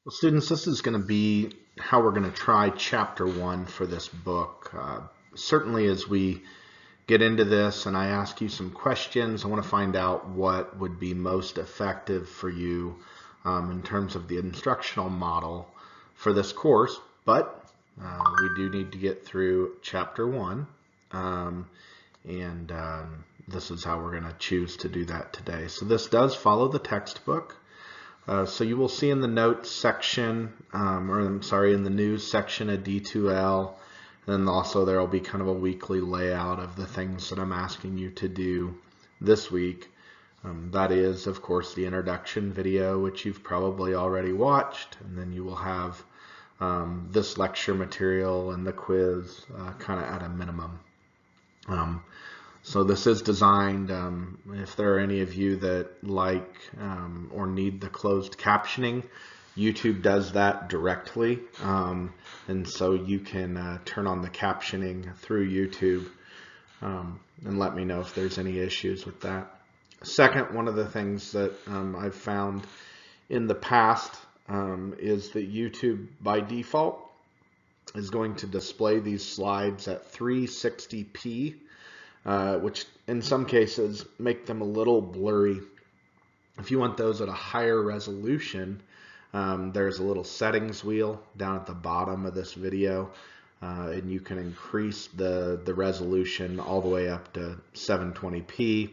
Well, students, this is going to be how we're going to try chapter one for this book. Certainly, as we get into this and I ask you some questions, I want to find out what would be most effective for you in terms of the instructional model for this course. But we do need to get through chapter one, um, and this is how we're going to choose to do that today. So this does follow the textbook. So you will see in the notes section, or I'm sorry, in the news section a D2L, and then also there will be kind of a weekly layout of the things that I'm asking you to do this week. That is, of course, the introduction video, which you've probably already watched, and then you will have this lecture material and the quiz kind of at a minimum. So this is designed, if there are any of you that like or need the closed captioning, YouTube does that directly. And so you can turn on the captioning through YouTube and let me know if there's any issues with that. Second, one of the things that I've found in the past is that YouTube by default is going to display these slides at 360p. Which in some cases make them a little blurry. If you want those at a higher resolution, there's a little settings wheel down at the bottom of this video, and you can increase the resolution all the way up to 720p,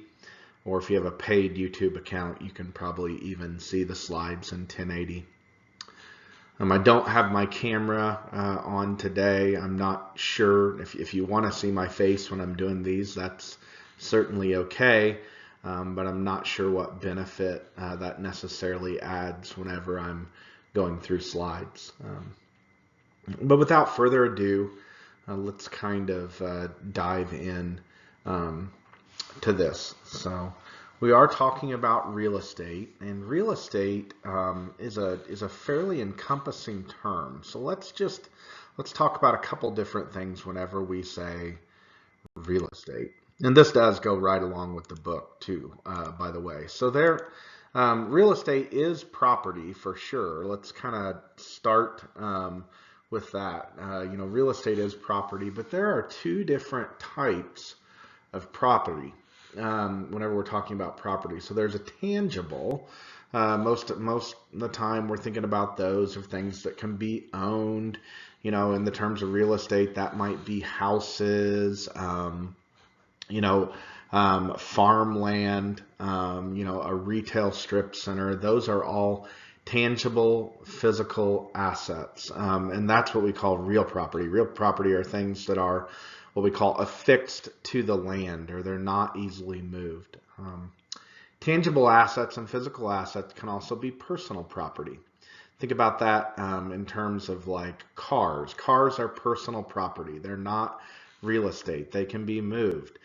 or if you have a paid YouTube account, you can probably even see the slides in 1080. I don't have my camera on today. I'm not sure if you want to see my face when I'm doing these, that's certainly okay. But I'm not sure what benefit that necessarily adds whenever I'm going through slides. But without further ado, let's kind of dive in to this. So we are talking about real estate, and real estate is a fairly encompassing term. So let's talk about a couple different things whenever we say real estate. And this does go right along with the book too, by the way. So real estate is property for sure. Let's kind of start with that. Real estate is property, but there are two different types of property whenever we're talking about property. So there's a tangible. Most of the time we're thinking about those are things that can be owned. In the terms of real estate, that might be houses, farmland, a retail strip center. Those are all tangible physical assets. And that's what we call real property. Real property are things that are what we call affixed to the land, or they're not easily moved. Tangible assets and physical assets can also be personal property. Think about that in terms of like cars. Cars are personal property. They're not real estate. They can be moved.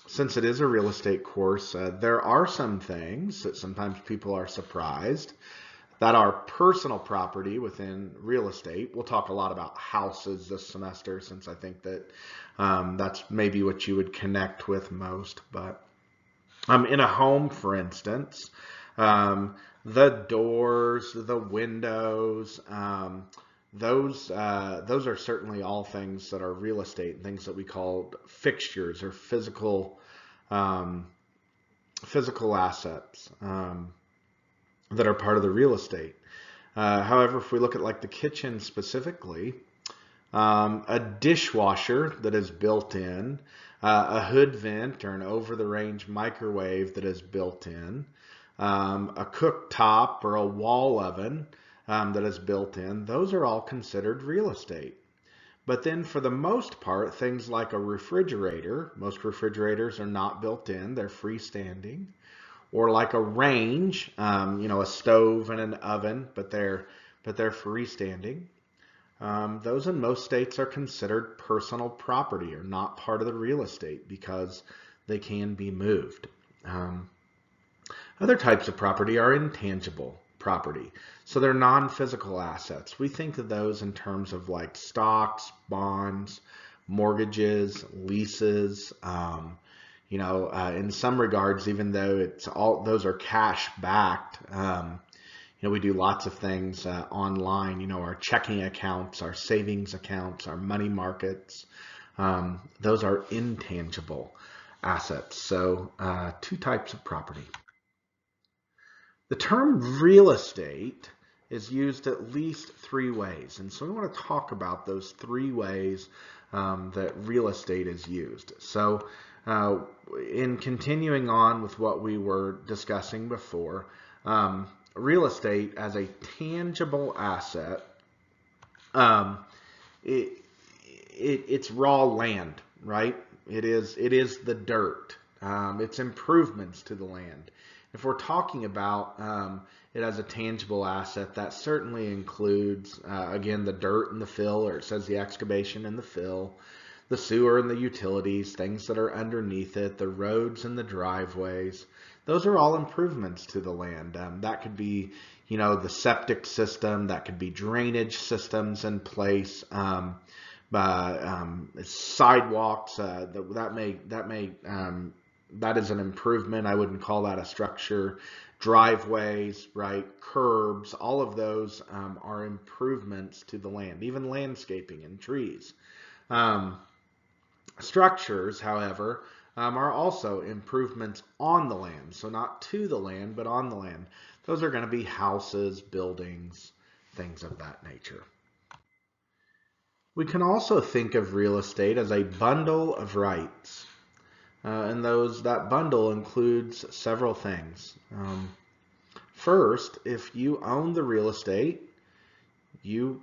Since it is a real estate course, there are some things that sometimes people are surprised that are personal property within real estate. We'll talk a lot about houses this semester, since I think that that's maybe what you would connect with most. But in a home, for instance, the doors, the windows, those are certainly all things that are real estate, things that we call fixtures or physical assets that are part of the real estate. However, if we look at like the kitchen specifically, a dishwasher that is built in, a hood vent or an over-the-range microwave that is built in, a cooktop or a wall oven that is built in, those are all considered real estate. But then for the most part, things like a refrigerator, most refrigerators are not built in, they're freestanding. Or like a range, a stove and an oven, but they're freestanding. Those in most states are considered personal property or not part of the real estate because they can be moved. Other types of property are intangible property. So they're non-physical assets. We think of those in terms of like stocks, bonds, mortgages, leases. In some regards, even though those are cash backed, we do lots of things online, our checking accounts, our savings accounts, our money markets. Those are intangible assets. So two types of property. The term real estate is used at least three ways. And so we want to talk about those three ways that real estate is used. So in continuing on with what we were discussing before, real estate as a tangible asset, it's raw land, right? It is the dirt. It's improvements to the land. If we're talking about it as a tangible asset, that certainly includes, again, the dirt and the fill, or it says the excavation and the fill, the sewer and the utilities, things that are underneath it, the roads and the driveways. Those are all improvements to the land. That could be, the septic system, that could be drainage systems in place, sidewalks, that is an improvement. I wouldn't call that a structure. Driveways, right? Curbs, all of those are improvements to the land, even landscaping and trees. Structures, however, are also improvements on the land. So not to the land, but on the land. Those are going to be houses, buildings, things of that nature. We can also think of real estate as a bundle of rights. And that bundle includes several things. First, if you own the real estate, you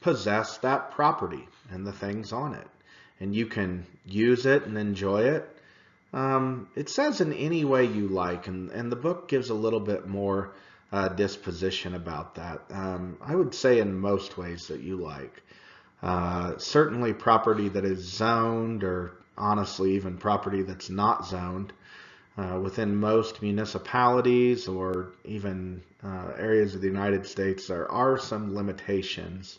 possess that property and the things on it, and you can use it and enjoy it. It says in any way you like, and the book gives a little bit more disposition about that. I would say in most ways that you like. Certainly property that is zoned, or honestly even property that's not zoned. Within most municipalities or even areas of the United States, there are some limitations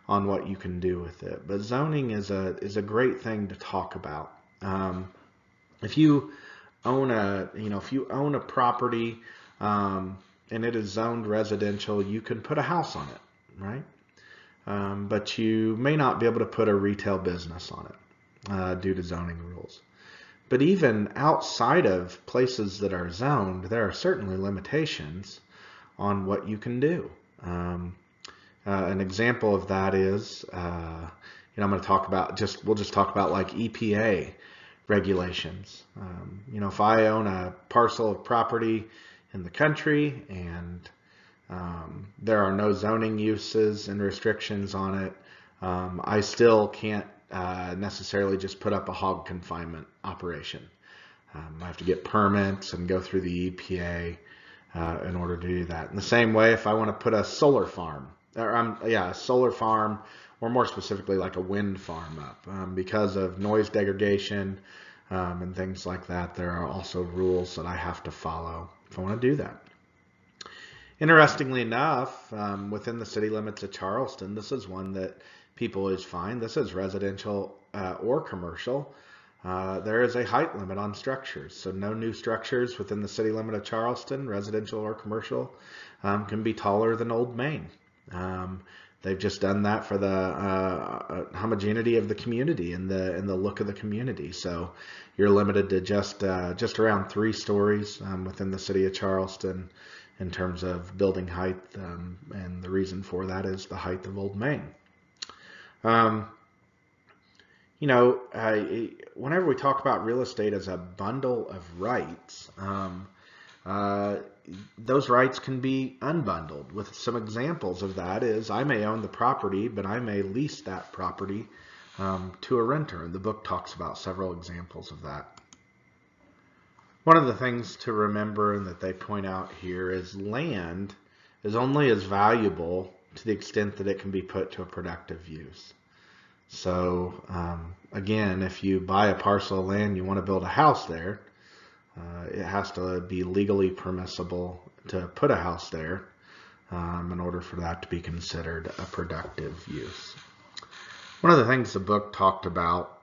on what you can do with it. But zoning is a great thing to talk about. If you own a property and it is zoned residential, you can put a house on it, right? But you may not be able to put a retail business on it due to zoning rules. But even outside of places that are zoned, there are certainly limitations on what you can do. An example of that is, I'm going to talk about we'll just talk about like EPA regulations. If I own a parcel of property in the country and there are no zoning uses and restrictions on it, I still can't necessarily just put up a hog confinement operation. I have to get permits and go through the EPA in order to do that. In the same way, if I want to put a solar farm, a solar farm, or more specifically like a wind farm up, because of noise degradation and things like that, there are also rules that I have to follow if I want to do that. Interestingly enough, within the city limits of Charleston, this is one that people always find. This is residential or commercial. There is a height limit on structures. So no new structures within the city limit of Charleston, residential or commercial, can be taller than Old Main. They've just done that for the homogeneity of the community and the look of the community. So you're limited to just around 3 stories within the city of Charleston in terms of building height, and the reason for that is the height of Old Main. Whenever we talk about real estate as a bundle of rights, those rights can be unbundled. With some examples of that is, I may own the property, but I may lease that property to a renter. And the book talks about several examples of that. One of the things to remember and that they point out here is land is only as valuable to the extent that it can be put to a productive use. So again, if you buy a parcel of land, you want to build a house there, it has to be legally permissible to put a house there in order for that to be considered a productive use. One of the things the book talked about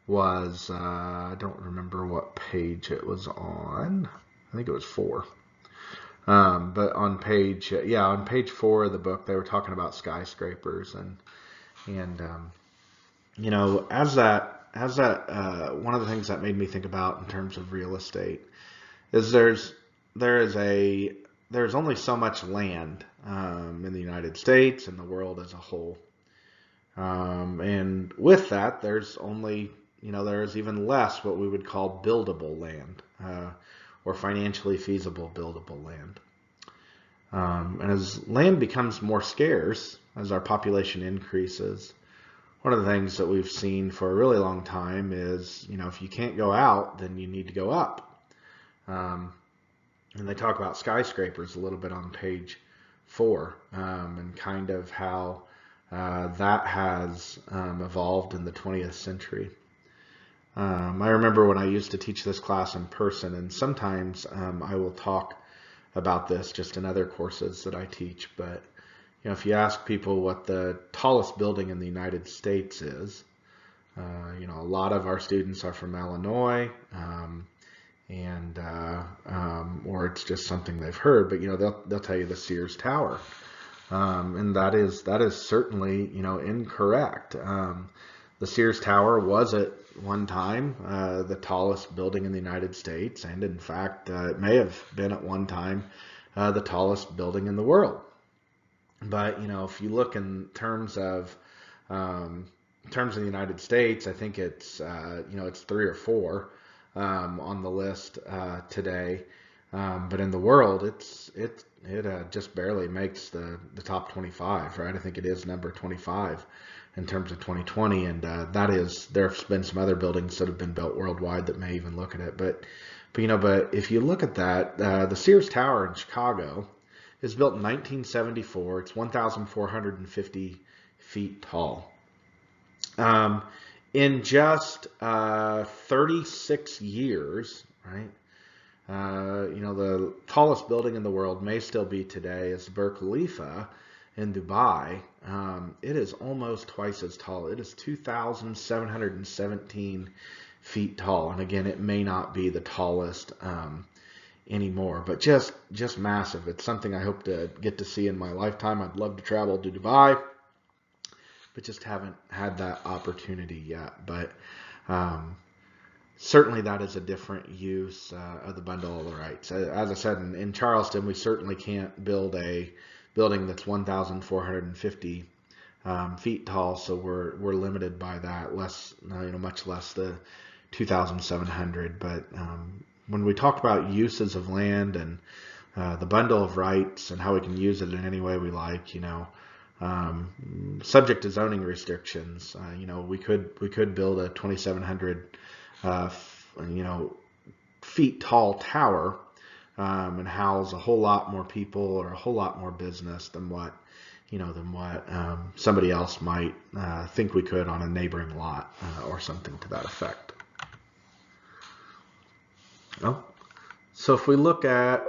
was, I don't remember what page it was on. I think it was 4. But on page 4 of the book, they were talking about skyscrapers and one of the things that made me think about in terms of real estate is there's only so much land in the United States and the world as a whole. And with that, there's even less what we would call buildable land, or financially feasible buildable land. And as land becomes more scarce, as our population increases, one of the things that we've seen for a really long time is, if you can't go out, then you need to go up. And they talk about skyscrapers a little bit on page 4, and kind of how that has evolved in the 20th century. I remember when I used to teach this class in person, and sometimes I will talk about this just in other courses that I teach, but if you ask people what the tallest building in the United States is, a lot of our students are from Illinois, or it's just something they've heard, but they'll tell you the Sears Tower, and that is certainly incorrect. The Sears Tower was at one time the tallest building in the United States, and in fact, it may have been at one time the tallest building in the world. But if you look in terms of the United States, I think it's it's 3 or 4 on the list today. But in the world, it just barely makes the top 25, right? I think it is number 25 in terms of 2020, and there's been some other buildings that have been built worldwide that may even look at it. But if you look at that, the Sears Tower in Chicago is built in 1974. It's 1,450 feet tall. In just 36 years, right? The tallest building in the world may still be today is Burj Khalifa in Dubai. It is almost twice as tall. It is 2,717 feet tall. And again, it may not be the tallest anymore, but just massive. It's something I hope to get to see in my lifetime. I'd love to travel to Dubai, but just haven't had that opportunity yet. But certainly that is a different use of the bundle of rights. As I said, in Charleston, we certainly can't build a building that's 1,450 feet tall, so we're limited by that. Much less the 2,700. But when we talk about uses of land and the bundle of rights and how we can use it in any way we like, subject to zoning restrictions, we could build a 2,700 feet tall tower and house a whole lot more people or a whole lot more business than what somebody else might think we could on a neighboring lot or something to that effect. Oh, so if we look at,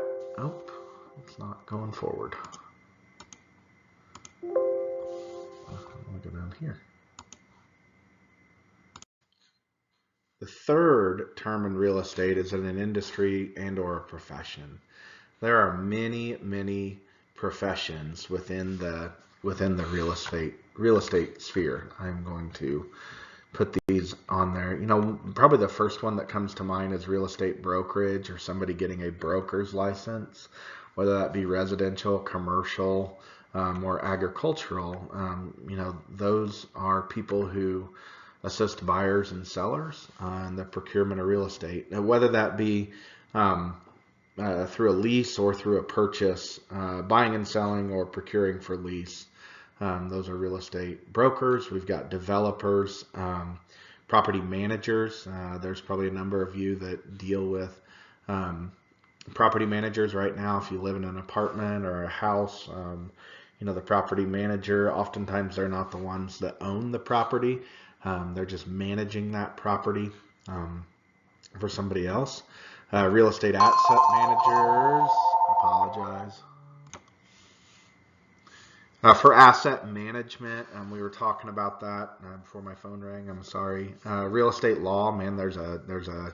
it's not going forward. Let me go down here. The third term in real estate is in an industry and or a profession. There are many, many professions within the real estate sphere. I'm going to put these on there. Probably the first one that comes to mind is real estate brokerage, or somebody getting a broker's license, whether that be residential, commercial, or agricultural. Those are people who assist buyers and sellers in the procurement of real estate. Now, whether that be through a lease or through a purchase, buying and selling or procuring for lease. Those are real estate brokers. We've got developers, property managers. There's probably a number of you that deal with property managers right now. If you live in an apartment or a house, the property manager, oftentimes they're not the ones that own the property. They're just managing that property for somebody else. Real estate asset managers, apologize. For asset management, we were talking about that before my phone rang. I'm sorry. Real estate law, man. There's a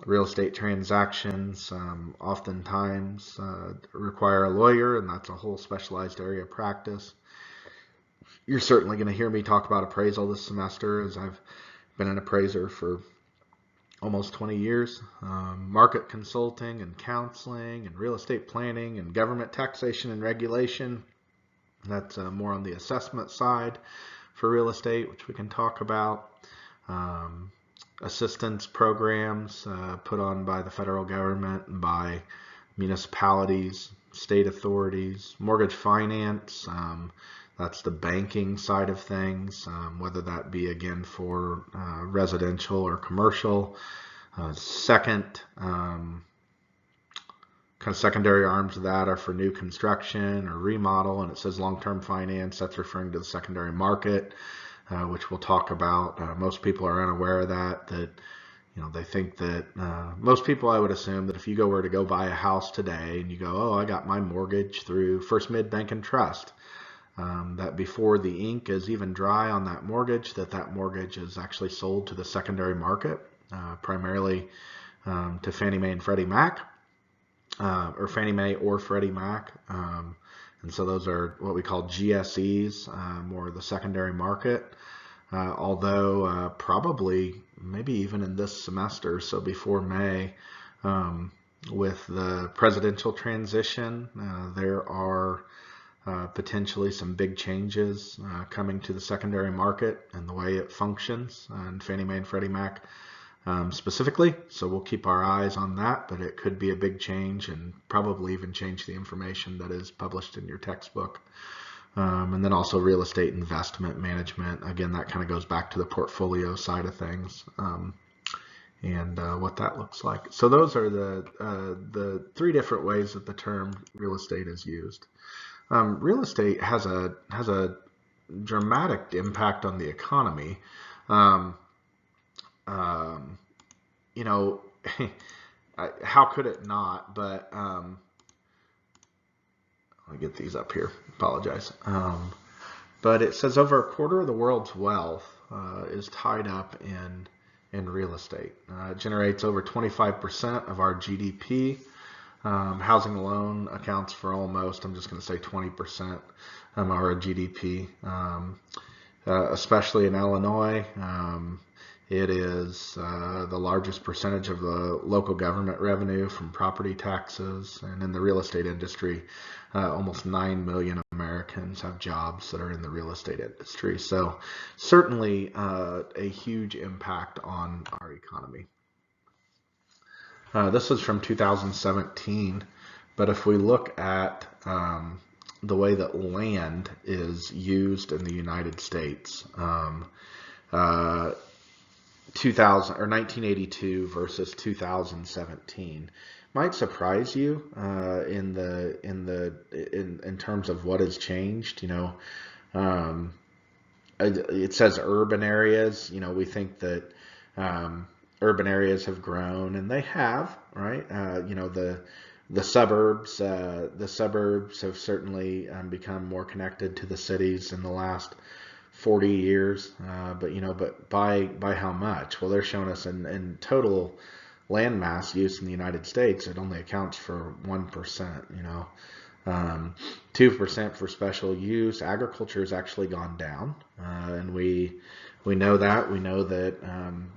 Real estate transactions oftentimes require a lawyer, and that's a whole specialized area of practice. You're certainly going to hear me talk about appraisal this semester, as I've been an appraiser for almost 20 years. Market consulting and counseling and real estate planning and government taxation and regulation. That's more on the assessment side for real estate, which we can talk about. Assistance programs put on by the federal government and by municipalities, state authorities, mortgage finance. That's the banking side of things, whether that be, again, for residential or commercial. Second, kind of secondary arms of that are for new construction or remodel, and it says long-term finance. That's referring to the secondary market, which we'll talk about. Most people are unaware of that, they think that, most people, I would assume, that if you were to go buy a house today and you go, oh, I got my mortgage through First Mid Bank and Trust, that before the ink is even dry on that mortgage, that mortgage is actually sold to the secondary market, primarily to Fannie Mae and Freddie Mac, or Fannie Mae or Freddie Mac. And so those are what we call GSEs, or the secondary market. Although probably maybe even in this semester, so before May, with the presidential transition, there are potentially some big changes coming to the secondary market and the way it functions, and Fannie Mae and Freddie Mac specifically. So we'll keep our eyes on that, but it could be a big change and probably even change the information that is published in your textbook. And then also real estate investment management. Again, that kind of goes back to the portfolio side of things, and what that looks like. So those are the three different ways that the term real estate is used. Real estate has a dramatic impact on the economy. How could it not? But let me get these up here. Apologize. But it says over a quarter of the world's wealth is tied up in real estate. It generates over 25% of our GDP. Housing alone accounts for almost, I'm just going to say 20% of our GDP, especially in Illinois. It is the largest percentage of the local government revenue from property taxes. And in the real estate industry, almost 9 million Americans have jobs that are in the real estate industry. So certainly a huge impact on our economy. This is from 2017, but if we look at the way that land is used in the United States, 1982 versus 2017 might surprise you in terms of what has changed. It says urban areas. We think that urban areas have grown, and they have, right? The suburbs have certainly become more connected to the cities in the last 40 years, but by how much? Well, they're showing us in total land mass use in the United States, it only accounts for 1%. 2% for special use. Agriculture has actually gone down, and we know that. We know that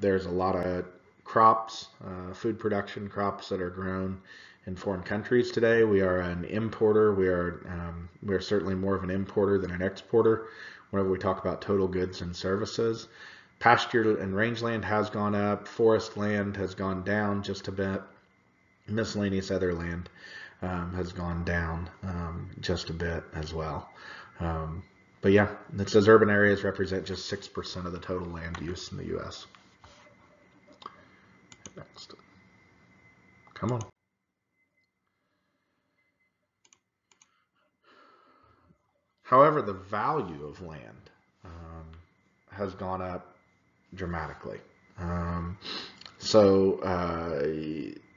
there's a lot of crops, food production crops that are grown in foreign countries today. We are an importer. We are certainly more of an importer than an exporter whenever we talk about total goods and services. Pasture and rangeland has gone up. Forest land has gone down just a bit. Miscellaneous other land has gone down just a bit as well. But yeah, it says urban areas represent just 6% of the total land use in the U.S. Next. Come on. However, the value of land has gone up dramatically.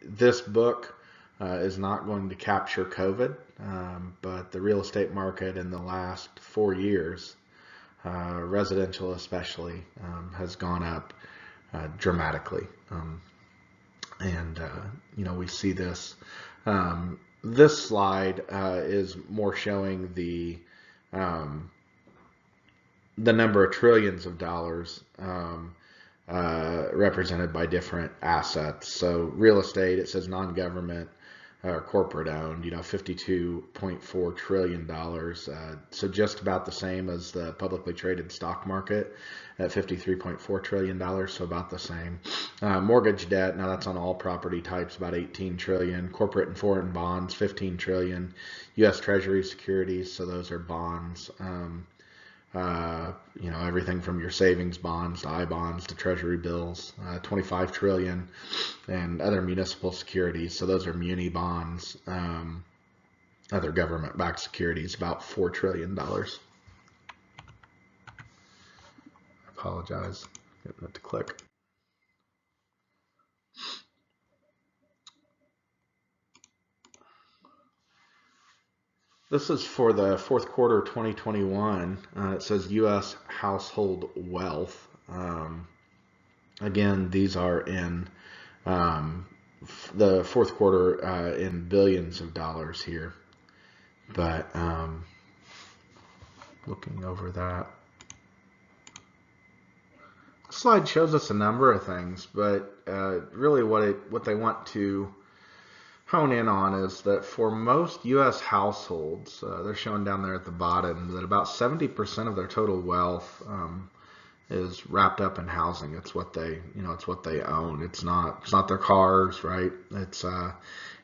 This book is not going to capture COVID, but the real estate market in the last 4 years, residential especially, has gone up dramatically. And we see this. This slide is more showing the number of trillions of dollars represented by different assets. So real estate, it says non-government or corporate owned, $52.4 trillion. So just about the same as the publicly traded stock market at $53.4 trillion, so about the same. Mortgage debt, now that's on all property types, about 18 trillion. Corporate and foreign bonds, 15 trillion. U.S. Treasury securities, so those are bonds. Everything from your savings bonds to I-bonds to treasury bills, 25 trillion, and other municipal securities. So those are muni bonds, other government-backed securities, about $4 trillion. I apologize, getting it to click. This is for the fourth quarter 2021. It says U.S. household wealth. Again, these are in the fourth quarter in billions of dollars here. But looking over that. The slide shows us a number of things, but really what they want to hone in on is that for most U.S. households, they're showing down there at the bottom that about 70% of their total wealth is wrapped up in housing. It's what they own. It's not their cars, right? It's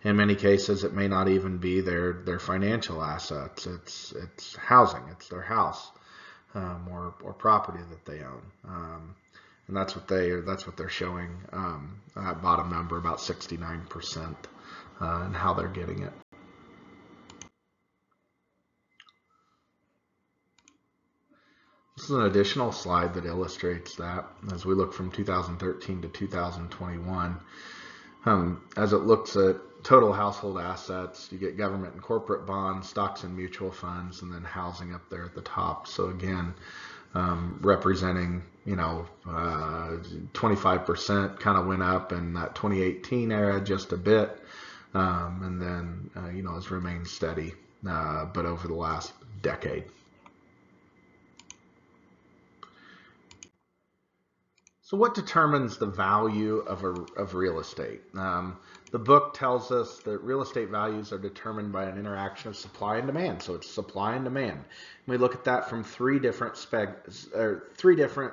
in many cases it may not even be their financial assets. It's housing. It's their house or property that they own. And that's what they're showing. That bottom number, about 69%. And how they're getting it. This is an additional slide that illustrates that as we look from 2013 to 2021. As it looks at total household assets, you get government and corporate bonds, stocks and mutual funds, and then housing up there at the top. So again, representing 25% kind of went up in that 2018 era just a bit. And then, has remained steady, but over the last decade. So what determines the value of real estate? The book tells us that real estate values are determined by an interaction of supply and demand. So it's supply and demand. And we look at that from three different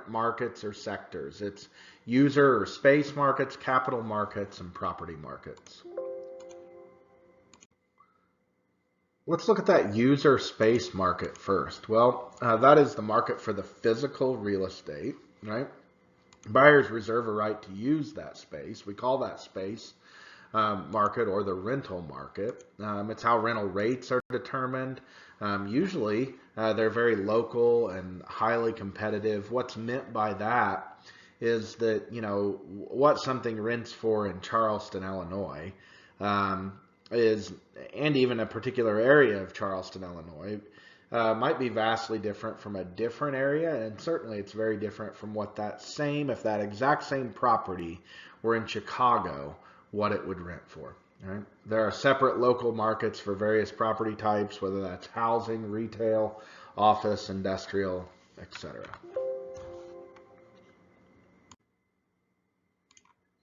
markets or sectors. It's user or space markets, capital markets, and property markets. Let's look at that user space market first. Well, that is the market for the physical real estate, right? Buyers reserve a right to use that space. We call that space market or the rental market. It's how rental rates are determined. Usually, they're very local and highly competitive. What's meant by that is that, what something rents for in Charleston, Illinois, and even a particular area of Charleston, Illinois, might be vastly different from a different area, and certainly it's very different from what if that exact same property were in Chicago, what it would rent for. Right? There are separate local markets for various property types, whether that's housing, retail, office, industrial, etc.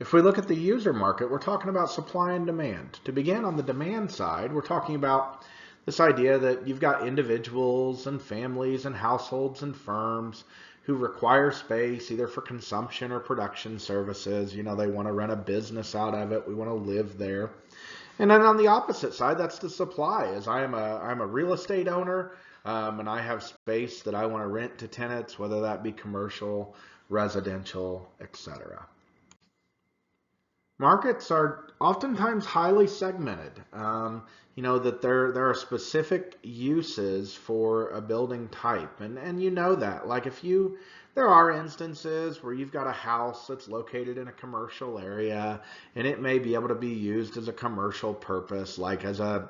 If we look at the user market, we're talking about supply and demand. To begin, on the demand side, we're talking about this idea that you've got individuals and families and households and firms who require space either for consumption or production services. They want to run a business out of it. We want to live there. And then on the opposite side, that's the supply. As I'm a real estate owner, and I have space that I want to rent to tenants, whether that be commercial, residential, etc. Markets are oftentimes highly segmented. That there are specific uses for a building type, and that. Like there are instances where you've got a house that's located in a commercial area, and it may be able to be used as a commercial purpose, like as a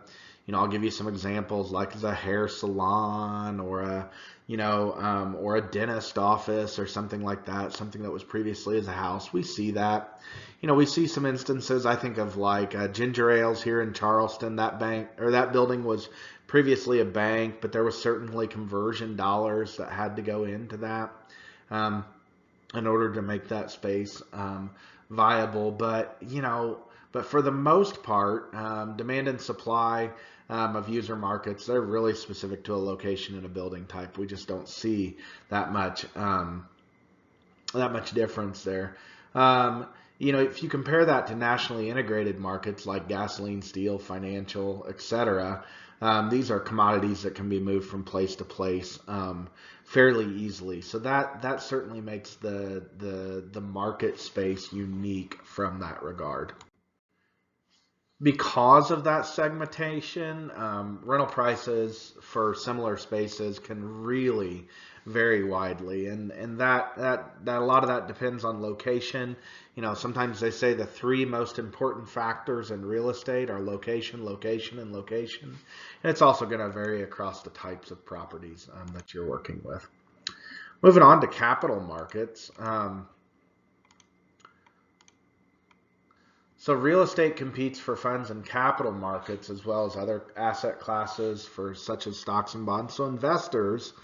I'll give you some examples like the hair salon or or a dentist office or something like that, something that was previously as a house. We see that. We see some instances. I think of like Ginger Ales here in Charleston. That building was previously a bank, but there was certainly conversion dollars that had to go into that in order to make that space viable. But for the most part, demand and supply of user markets, they're really specific to a location and a building type. We just don't see that much difference there. If you compare that to nationally integrated markets like gasoline, steel, financial, etc., these are commodities that can be moved from place to place fairly easily. So that certainly makes the market space unique from that regard. Because of that segmentation, rental prices for similar spaces can really vary widely, and that a lot of that depends on location. Sometimes they say the three most important factors in real estate are location, location, and location. And it's also going to vary across the types of properties that you're working with. Moving on to capital markets. So real estate competes for funds in capital markets as well as other asset classes for such as stocks and bonds. So investors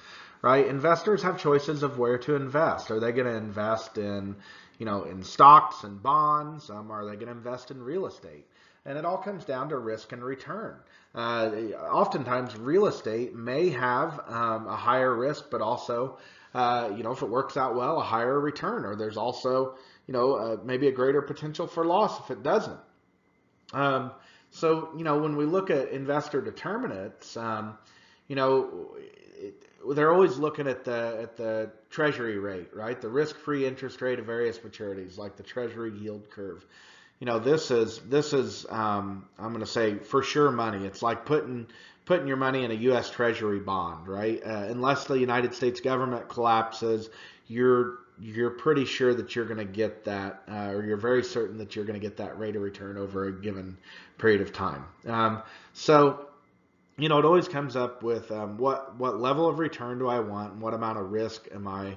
have choices of where to invest. Are they going to invest in stocks and bonds? Are they going to invest in real estate? And it all comes down to risk and return. Oftentimes real estate may have a higher risk, but also, if it works out well, a higher return, or there's also maybe a greater potential for loss if it doesn't. So when we look at investor determinants, they're always looking at the treasury rate, right? The risk-free interest rate of various maturities, like the treasury yield curve. This is I'm going to say for sure money. It's like putting your money in a U.S. Treasury bond, right? Unless the United States government collapses, you're pretty sure that you're going to get that, or you're very certain that you're going to get that rate of return over a given period of time. So it always comes up with what level of return do I want, and what amount of risk am I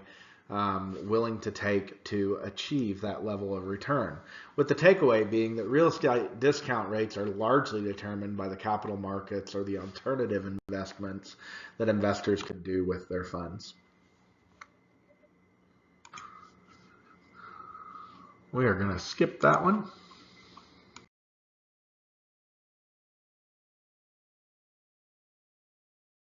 willing to take to achieve that level of return. With the takeaway being that real estate discount rates are largely determined by the capital markets or the alternative investments that investors can do with their funds. We are going to skip that one.